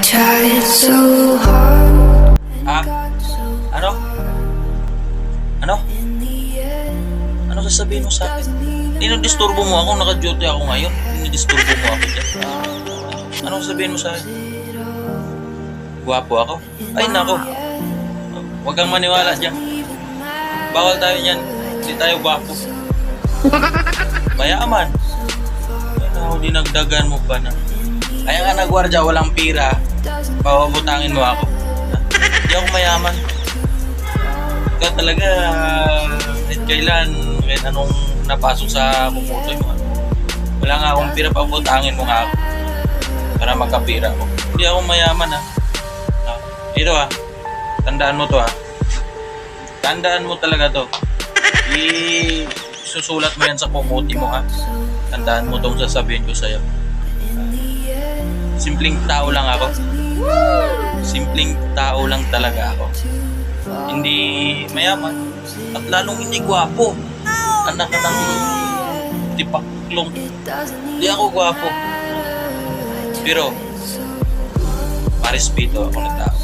tried so hard and Ah, got so ano? Ano? in the end. Ano sasabihin mo sa akin? Dinidisturbo mo ako, naka-duty ako ngayon. Dinidisturbo mo ako dyan. Ano sasabihin mo sa akin? Gwapo ako? Ay, nako. Huwag kang maniwala dyan. Bawal tayo dyan. Hindi tayo gwapo. Mayaman. Ay, nako, dinagdagan mo pa na. Kaya nga nagwardya, walang pira. Pababutangin mo ako. Hindi ako mayaman. Ikaw talaga, kahit kailan, kahit anong napasok sa kumutoy mo. Wala nga akong pira, pabutangin mo nga ako. Para magkapira ako. Hindi ako mayaman ha. Ito ha, tandaan mo to ha. Tandaan mo talaga to. Susulat mo yan sa kumuti mo ha. Tandaan mo tong sasabihin ko sa'yo. Simpleng tao lang ako. Simpleng tao lang talaga ako. Hindi mayaman at lalong hindi gwapo. Anak ka ng tipaklong. Hindi ako gwapo. Pero parespeto ako ng tao.